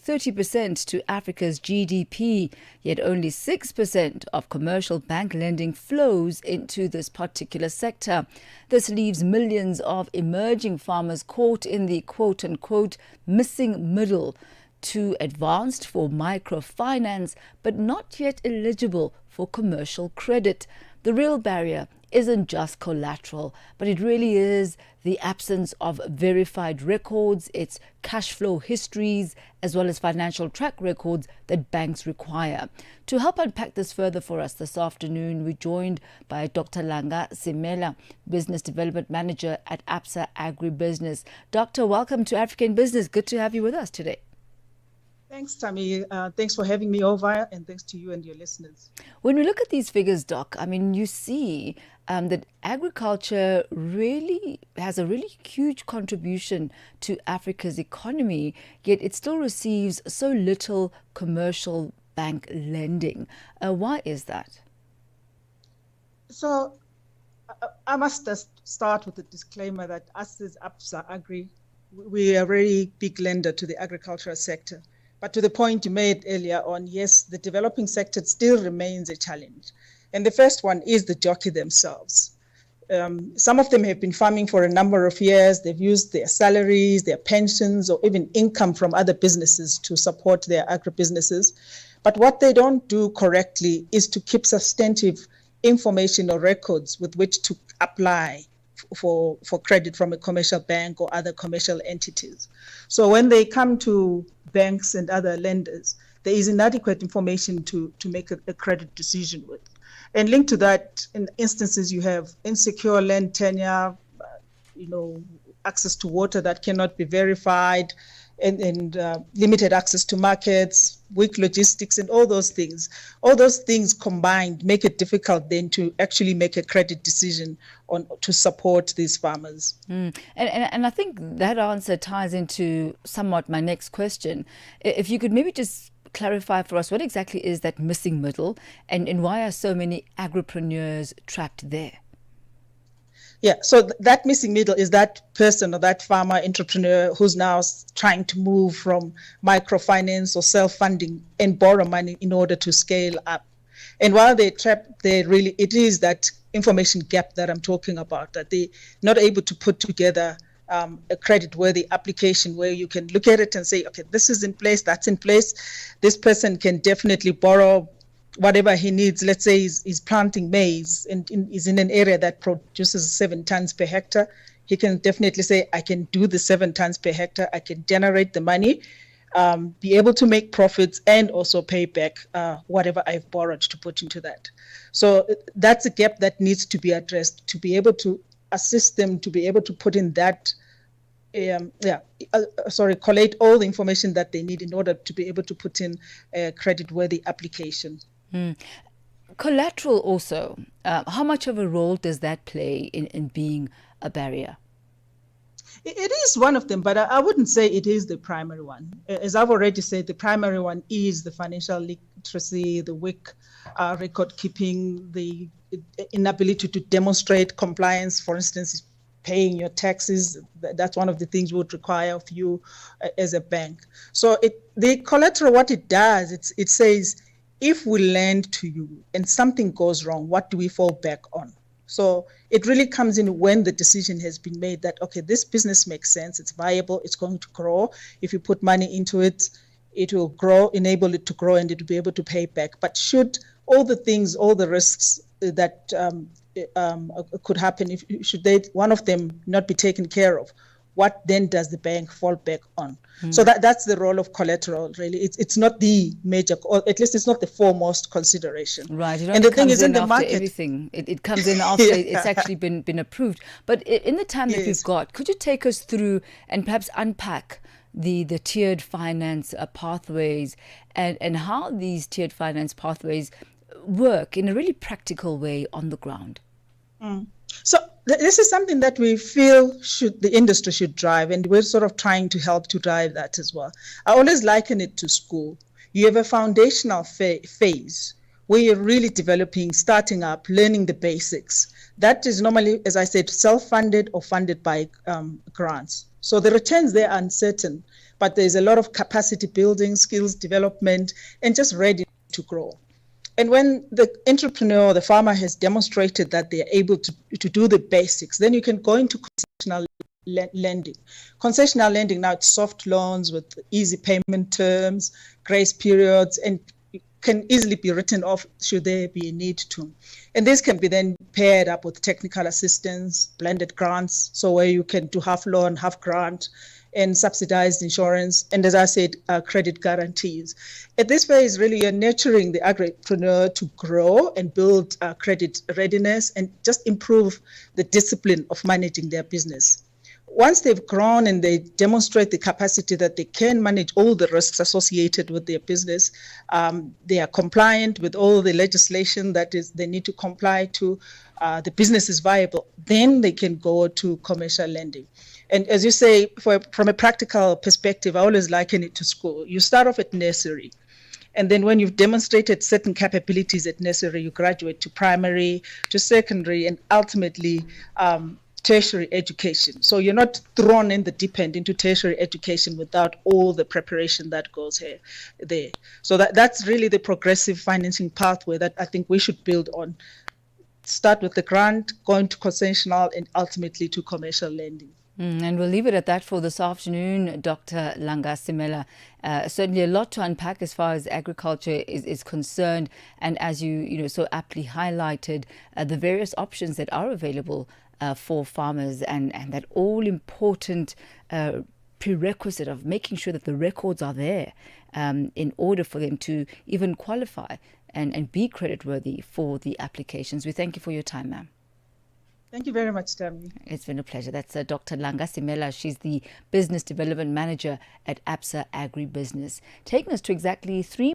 30% to Africa's GDP, yet only 6% of commercial bank lending flows into this particular sector. This leaves millions of emerging farmers caught in the quote-unquote missing middle, too advanced for microfinance, but not yet eligible for commercial credit. The real barrier isn't just collateral, but it really is the absence of verified records, its cash flow histories, as well as financial track records that banks require. To help unpack this further for us this afternoon, we're joined by Dr Langa Simela, Business Development Manager at Absa AgriBusiness. Doctor, welcome to African Business. Good to have you with us today. Thanks, Thami. Thanks for having me over, and thanks to you and your listeners. When we look at these figures, Doc, I mean, you see that agriculture really has a really huge contribution to Africa's economy, yet it still receives so little commercial bank lending. Why is that? So I must just start with a disclaimer that us as Absa Agri, we are a very big lender to the agricultural sector. But to the point you made earlier on, yes, the developing sector still remains a challenge. And the first one is the jockey themselves. Some of them have been farming for a number of years. They've used their salaries, their pensions, or even income from other businesses to support their agribusinesses. But what they don't do correctly is to keep substantive information or records with which to apply for credit from a commercial bank or other commercial entities. So when they come to banks and other lenders, there is inadequate information to make a credit decision with. And linked to that, in instances you have insecure land tenure, access to water that cannot be verified, and limited access to markets, weak logistics, and all those things. All those things combined make it difficult then to actually make a credit decision to support these farmers. And I think that answer ties into somewhat my next question. If you could maybe just clarify for us what exactly is that missing middle, and why are so many agripreneurs trapped there? Yeah, so that missing middle is that person or that farmer entrepreneur who's now trying to move from microfinance or self-funding and borrow money in order to scale up. And while they're trapped, it is that information gap that I'm talking about, that they're not able to put together a credit-worthy application where you can look at it and say, okay, this is in place, that's in place. This person can definitely borrow whatever he needs. Let's say he's planting maize and is in an area that produces 7 tons per hectare. He can definitely say, I can do the 7 tons per hectare. I can generate the money, be able to make profits, and also pay back whatever I've borrowed to put into that. So that's a gap that needs to be addressed, to be able to assist them, to be able to put in that, collate all the information that they need in order to be able to put in a credit-worthy application. Collateral also, how much of a role does that play in being a barrier? It is one of them, but I wouldn't say it is the primary one. As I've already said, the primary one is the financial literacy, the weak record keeping, the inability to demonstrate compliance, for instance, paying your taxes. That's one of the things we would require of you as a bank. So the collateral, what it does, it says, if we lend to you and something goes wrong, what do we fall back on? So it really comes in when the decision has been made that, okay, this business makes sense, it's viable, it's going to grow. If you put money into it, it will grow, enable it to grow, and it will be able to pay back. But should all the risks that could happen, should one of them not be taken care of, what then does the bank fall back on? So that's the role of collateral, really. It's not the major, or at least it's not the foremost consideration. Right. And the thing is, in the market, everything. It comes in after it's actually been approved. But in the time that we've got, could you take us through and perhaps unpack the tiered finance pathways and how these tiered finance pathways work in a really practical way on the ground? So this is something that we feel the industry should drive, and we're sort of trying to help to drive that as well. I always liken it to school. You have a foundational phase where you're really developing, starting up, learning the basics. That is normally, as I said, self-funded or funded by grants. So the returns there are uncertain, but there's a lot of capacity building, skills development, and just ready to grow. And when the entrepreneur, the farmer has demonstrated that they're able to do the basics, then you can go into concessional lending. Concessional lending, now it's soft loans with easy payment terms, grace periods, and can easily be written off should there be a need to. And this can be then paired up with technical assistance, blended grants, so where you can do half loan, half grant, and subsidized insurance, and as I said, credit guarantees. At this phase, really, you're nurturing the agripreneur to grow and build credit readiness and just improve the discipline of managing their business. Once they've grown and they demonstrate the capacity that they can manage all the risks associated with their business, they are compliant with all the legislation that is they need to comply to, the business is viable, then they can go to commercial lending. And as you say, from a practical perspective, I always liken it to school. You start off at nursery, and then when you've demonstrated certain capabilities at nursery, you graduate to primary, to secondary, and ultimately tertiary education. So you're not thrown in the deep end into tertiary education without all the preparation that goes there. So that's really the progressive financing pathway that I think we should build on. Start with the grant, going to concessional, and ultimately to commercial lending. And we'll leave it at that for this afternoon, Dr. Langa Simela. Certainly a lot to unpack as far as agriculture is concerned. And as you so aptly highlighted, the various options that are available for farmers and that all-important prerequisite of making sure that the records are there in order for them to even qualify and be creditworthy for the applications. We thank you for your time, ma'am. Thank you very much, Thami. It's been a pleasure. That's Dr. Langa Simela. She's the Business Development Manager at Absa AgriBusiness. Taking us to exactly 3